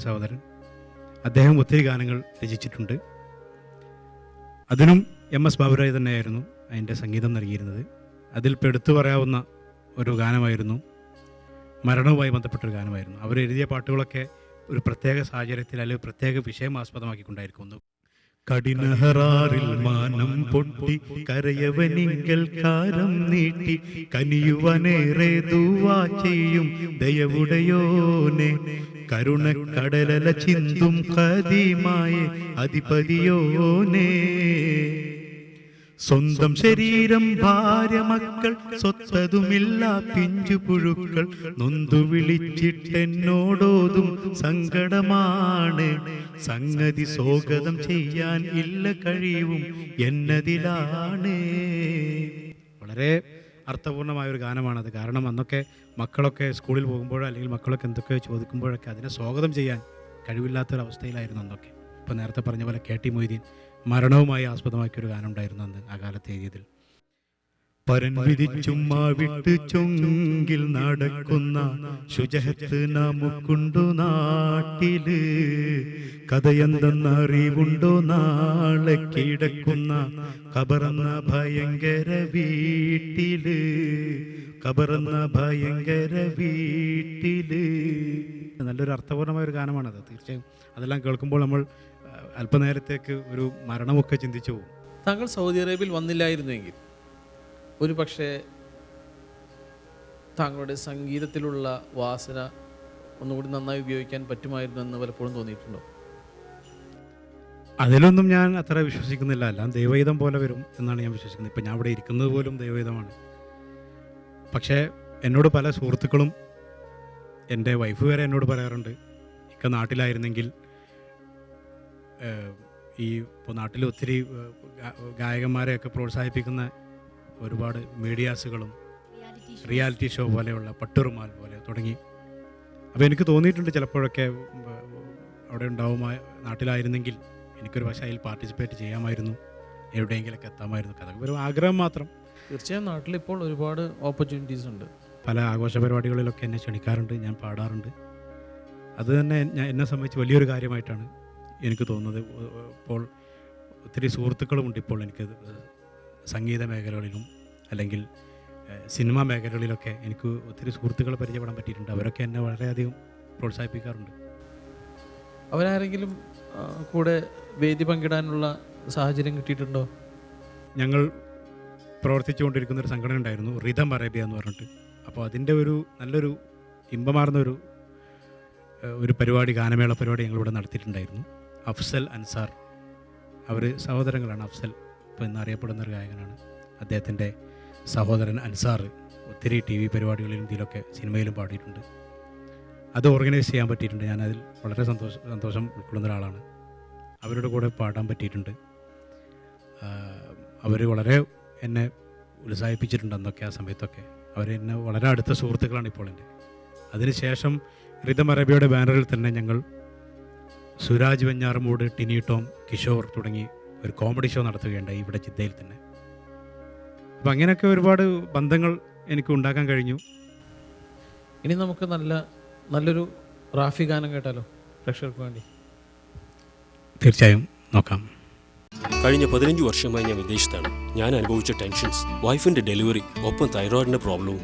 ഒരു സഹോദരൻ. അദ്ദേഹം ഒത്തിരി ഗാനങ്ങൾ രചിച്ചിട്ടുണ്ട്. അതിനും MS ബാബുരാജ് തന്നെയായിരുന്നു അതിൻ്റെ സംഗീതം നൽകിയിരുന്നത്. അതിൽ ഇപ്പോൾ എടുത്തു പറയാവുന്ന ഒരു ഗാനമായിരുന്നു, മരണവുമായി ബന്ധപ്പെട്ടൊരു ഗാനമായിരുന്നു. അവരെഴുതിയ പാട്ടുകളൊക്കെ ഒരു പ്രത്യേക സാഹചര്യത്തിൽ അല്ലെങ്കിൽ പ്രത്യേക വിഷയം ആസ്പദമാക്കിക്കൊണ്ടായിരിക്കുന്നു. കഠിനഹറാറിൽ മാനം പൊട്ടി കരയവനിങ്കൽ കാരം നീട്ടി കനിയുവനേറെ ദുആ ചെയ്യും ദയവുടയോനെ കരുണക്കടലല ചിന്തും ഖദീമായ അധിപതിയോനെ സ്വന്തം ശരീരം ഭാര്യ മക്കൾ സ്വത്തതുമില്ല പിഞ്ചു പുഴുക്കൾ നൊന്തു വിളിച്ചിട്ടെന്നോടോതും സങ്കടമാണ് സംഗതി സ്വാഗതം ചെയ്യാൻ ഇല്ല കഴിവും എന്നതിലാണ്. വളരെ അർത്ഥപൂർണമായൊരു ഗാനമാണത്. കാരണം അന്നൊക്കെ മക്കളൊക്കെ സ്കൂളിൽ പോകുമ്പോഴോ അല്ലെങ്കിൽ മക്കളൊക്കെ എന്തൊക്കെ ചോദിക്കുമ്പോഴൊക്കെ അതിനെ സ്വാഗതം ചെയ്യാൻ കഴിവില്ലാത്തൊരവസ്ഥയിലായിരുന്നു അന്നൊക്കെ. ഇപ്പോൾ നേരത്തെ പറഞ്ഞ പോലെ KT മൊയ്തീൻ മരണവുമായി ആസ്പദമാക്കിയൊരു ഗാനം ഉണ്ടായിരുന്നു അന്ന് ആ കാലത്ത് എഴുതിയതിൽ. പരൻ വിധിച്ചുമ്മ വിട്ട് ചൊങ്കിൽ നടക്കുന്ന ശുചഹത്ത് നമുക്കുണ്ടോ നാട്ടില്, കഥയെന്തെന്നറിവുണ്ടോ നാളെ കിടക്കുന്ന കബറന്ന ഭയങ്കര വീട്ടില്, കബറന്ന ഭയങ്കര വീട്ടില്. നല്ലൊരു അർത്ഥപൂർണമായൊരു ഗാനമാണത്. തീർച്ചയായും അതെല്ലാം കേൾക്കുമ്പോൾ നമ്മൾ അല്പനേരത്തേക്ക് ഒരു മരണമൊക്കെ ചിന്തിച്ചു പോകും. താങ്കൾ സൗദി അറേബ്യയിൽ വന്നില്ലായിരുന്നുവെങ്കിൽ ഒരു പക്ഷേ താങ്കളുടെ സംഗീതത്തിലുള്ള വാസന ഒന്നുകൂടി നന്നായി ഉപയോഗിക്കാൻ പറ്റുമായിരുന്നു എന്ന് പലപ്പോഴും തോന്നിയിട്ടുണ്ടോ? അതിലൊന്നും ഞാൻ അത്ര വിശ്വസിക്കുന്നില്ല. എല്ലാം ദൈവഹിതം പോലെ വരും എന്നാണ് ഞാൻ വിശ്വസിക്കുന്നത്. ഇപ്പം ഞാൻ ഇവിടെ ഇരിക്കുന്നത് പോലും ദൈവഹിതമാണ്. പക്ഷേ എന്നോട് പല സുഹൃത്തുക്കളും, എൻ്റെ വൈഫ് വരെ എന്നോട് പറയാറുണ്ട്, ഇക്ക നാട്ടിലായിരുന്നെങ്കിൽ ഈ ഇപ്പോൾ നാട്ടിൽ ഒത്തിരി ഗായകന്മാരെയൊക്കെ പ്രോത്സാഹിപ്പിക്കുന്ന ഒരുപാട് മീഡിയാസുകളും റിയാലിറ്റി ഷോ പോലെയുള്ള പട്ടുറുമാൽ പോലെ തുടങ്ങി. അപ്പോൾ എനിക്ക് തോന്നിയിട്ടുണ്ട് ചിലപ്പോഴൊക്കെ അവിടെ നാട്ടിലായിരുന്നെങ്കിൽ എനിക്കൊരു പക്ഷേ അതിൽ പാർട്ടിസിപ്പേറ്റ് ചെയ്യാമായിരുന്നു, എവിടെയെങ്കിലൊക്കെ എത്താമായിരുന്നു. അതൊക്കെ ഒരു ആഗ്രഹം മാത്രം. തീർച്ചയായും നാട്ടിലിപ്പോൾ ഒരുപാട് ഓപ്പർച്യൂണിറ്റീസ് ഉണ്ട്. പല ആഘോഷ പരിപാടികളിലൊക്കെ എന്നെ ക്ഷണിക്കാറുണ്ട്, ഞാൻ പാടാറുണ്ട്. അത് തന്നെ എന്നെ സംബന്ധിച്ച് വലിയൊരു കാര്യമായിട്ടാണ് എനിക്ക് തോന്നുന്നത്. ഇപ്പോൾ ഒത്തിരി സുഹൃത്തുക്കളുമുണ്ട് ഇപ്പോൾ എനിക്ക് സംഗീത മേഖലകളിലും അല്ലെങ്കിൽ സിനിമാ മേഖലകളിലൊക്കെ എനിക്ക് ഒത്തിരി സുഹൃത്തുക്കളെ പരിചയപ്പെടാൻ പറ്റിയിട്ടുണ്ട്. അവരൊക്കെ എന്നെ വളരെയധികം പ്രോത്സാഹിപ്പിക്കാറുണ്ട്. അവരാരെങ്കിലും കൂടെ വേദി പങ്കിടാനുള്ള സാഹചര്യം കിട്ടിയിട്ടുണ്ടോ? ഞങ്ങൾ പ്രവർത്തിച്ചുകൊണ്ടിരിക്കുന്നൊരു സംഘടന ഉണ്ടായിരുന്നു, റിതം അറേബ്യ എന്ന് പറഞ്ഞിട്ട്. അപ്പോൾ അതിൻ്റെ ഒരു നല്ലൊരു ഇമ്പമാർന്നൊരു പരിപാടി, ഗാനമേള പരിപാടി ഞങ്ങളിവിടെ നടത്തിയിട്ടുണ്ടായിരുന്നു. അഫ്സൽ അൻസാർ, അവർ സഹോദരങ്ങളാണ്. അഫ്സൽ ഇപ്പോൾ ഇന്നറിയപ്പെടുന്നൊരു ഗായകനാണ്. അദ്ദേഹത്തിൻ്റെ സഹോദരൻ അൻസാർ ഒത്തിരി TV പരിപാടികളിലും ഇതിലൊക്കെ സിനിമയിലും പാടിയിട്ടുണ്ട്. അത് ഓർഗനൈസ് ചെയ്യാൻ പറ്റിയിട്ടുണ്ട്. ഞാനതിൽ വളരെ സന്തോഷം ഉൾക്കൊള്ളുന്ന ഒരാളാണ്. അവരുടെ കൂടെ പാടാൻ പറ്റിയിട്ടുണ്ട്. അവർ വളരെ എന്നെ ഉത്സാഹിപ്പിച്ചിട്ടുണ്ട് അന്നൊക്കെ, ആ സമയത്തൊക്കെ. അവരെന്നെ വളരെ അടുത്ത സുഹൃത്തുക്കളാണ് ഇപ്പോൾ എൻ്റെ. അതിനുശേഷം റിതം അറേബ്യയുടെ ബാനറിൽ തന്നെ ഞങ്ങൾ സുരാജ് വെഞ്ഞാറമൂട്, ടിനി ടോം, കിഷോർ തുടങ്ങി ഒരു കോമഡി ഷോ നടത്തുകയുണ്ടായി ഇവിടെ ജിദ്ദയിൽ തന്നെ. അപ്പം അങ്ങനെയൊക്കെ ഒരുപാട് ബന്ധങ്ങൾ എനിക്ക് ഉണ്ടാക്കാൻ കഴിഞ്ഞു. ഇനി നമുക്ക് നല്ലൊരു റാഫി ഗാനം കേട്ടാലോ പ്രേക്ഷകർക്ക് വേണ്ടി? തീർച്ചയായും നോക്കാം. കഴിഞ്ഞ 15 വർഷമായി ഞാൻ വിദേശത്താണ്. ഞാൻ അനുഭവിച്ച ടെൻഷൻസ്, വൈഫിൻ്റെ ഡെലിവറി, ഒപ്പം തൈറോയിഡിൻ്റെ പ്രോബ്ലവും,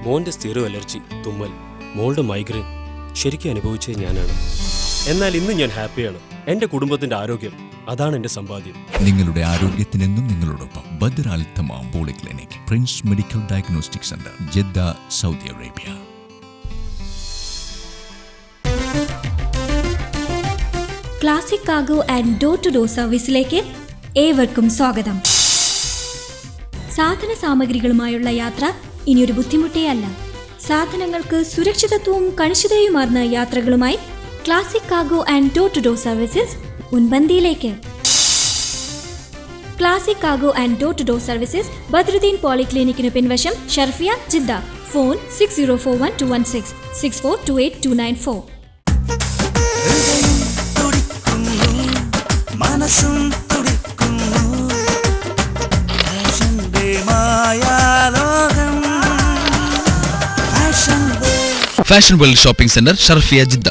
മോൻ്റെ സ്ഥിര അലർജി, തുമ്മൽ, മോളുടെ മൈഗ്രെയിൻ ശരിക്കും അനുഭവിച്ചത് ഞാനാണ്. എന്നാൽ ഇന്ന് ഞാൻ ഹാപ്പിയാണ്. എൻ്റെ കുടുംബത്തിൻ്റെ ആരോഗ്യം, അതാണ് എൻ്റെ സമ്പാദ്യം. നിങ്ങളുടെ ആരോഗ്യത്തിനെന്നും നിങ്ങളോടൊപ്പം Badr Al Tamam polyclinic, Prince medical diagnostic centre, Jeddah, Saudi Arabia. Classic cargo and door to door സർവീസിലേക്ക് ഏവർക്കും സ്വാഗതം. സാധന സാമഗ്രികളുമായുള്ള യാത്ര ഇനിയൊരു ബുദ്ധിമുട്ടേ അല്ല. സാധനങ്ങൾക്ക് സുരക്ഷിതത്വവും കണിശതയുമാർന്ന യാത്രകളുമായി classic cargo and door to door services മുൻപന്തിയിലേക്ക്. Classic cargo and door to door services Badruddin പോളിക്ലിനിക്കിന് പിൻവശം, Sharafia, Jeddah. Phone 604126 6428 fashion world shopping centre, Sharafia, Jeddah.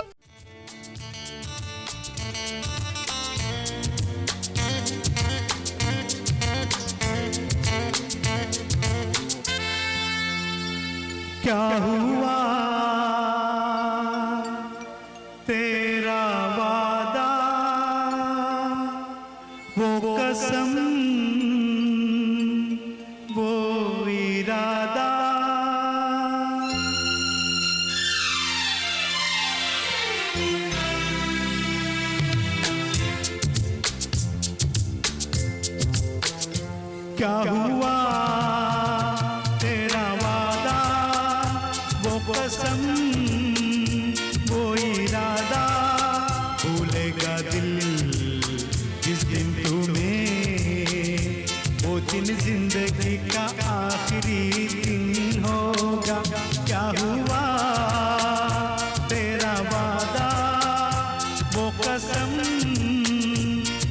तेरा वादा वो कसम वो इरादा क्या हुआ तेरा वादा वो कसम वो इरादा भूलेगा दिल जिस दिन तुम्हें वो दिन जिंदगी का आखिरी दिन होगा क्या हुआ तेरा वादा वो कसम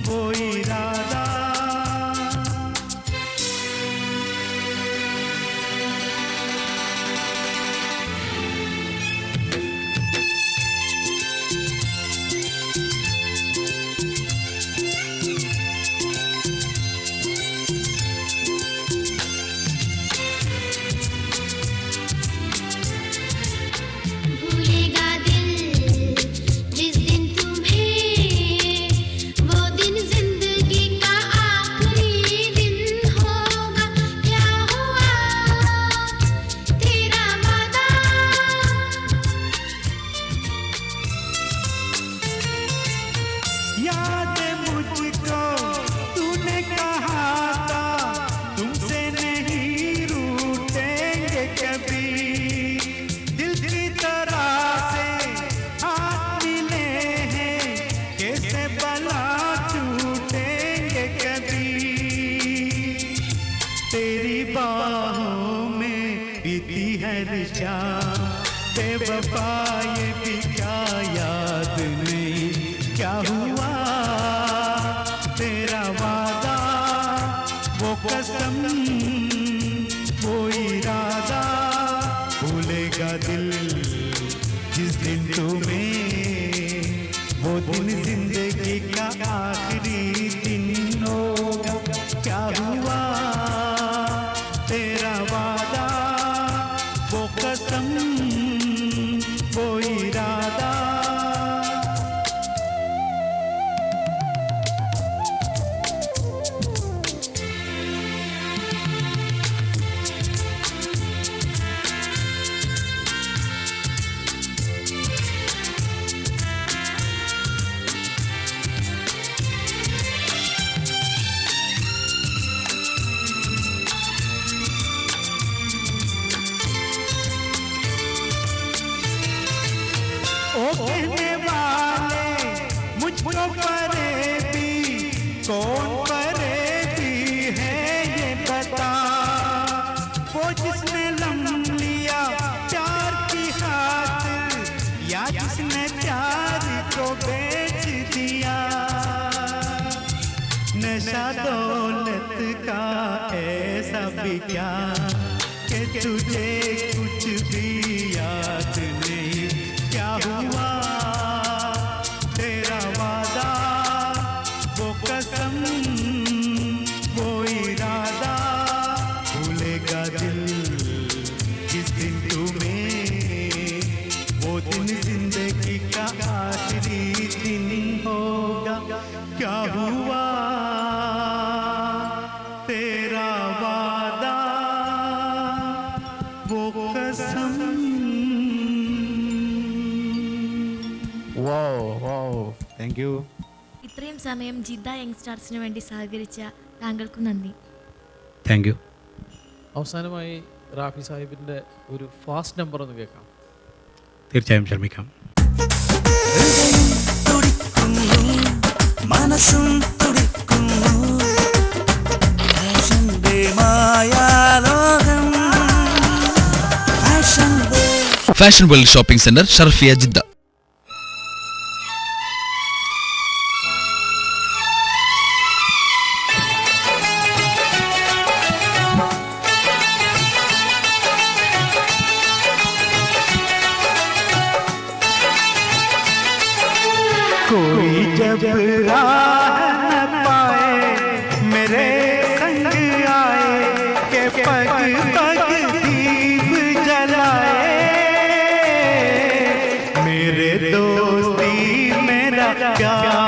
वो इरादा भूलेगा दिल जिस दिन तुम्हें वो दिन जिंदगी का आखिरी दिन होगा क्या हुआ तेरा वादा याद मुझको तूने कहा था तुमसे नहीं रूठेंगे कभी दिल की तरह से हाथ मिले हैं कैसे भला छूटेंगे कभी तेरी बाहों में बीती है रिश्ता बेवफा ये भी क्या याद नहीं क्या हुआ तेरा वादा वो कसम वो इरादा भूलेगा दिल जिस दिन तुम्हें वो दिन जिंदगी का आखिरी दिन होगा क्या हुआ तेरा वादा वो कसम वो इरादा ओ कहने वाले मुझको परे भी कौन परे भी है ये बता वो जिसने लम लिया प्यार की खातिर या जिसने प्यार को बेच दिया नशा दौलत का ऐसा भी क्या कि तुझे कुछ भी याद नहीं क्या हुआ तेरा वादा वो कसम वो इरादा भूलेगा दिल जिस दिन तुम्हें वो दिन जिंदगी का आखिरी दिन होगा क्या हुआ तेरा वादा वो कसम താങ്ക് യു ഇത്രയും സമയം ജിദ്ദ യങ്സ്റ്റാർസിന് വേണ്ടി സഹകരിച്ച താങ്കൾക്ക് നന്ദി. താങ്ക് യു അവസാനമായി റാഫി സാഹിബിൻ്റെ ഒരു ഫാസ്റ്റ് നമ്പർ ഒന്ന് കേൾക്കാം. തീർച്ചയായും ശ്രമിക്കാം. മനസ്സും തുടിക്കുന്നു ഫാഷന്റെ മായാലോകം fashion world shopping centre Sharafia Jeddah. कोई जब राह न पाए मेरे संग आए के पग पग दीप जलाए मेरे दोस्ती प्यार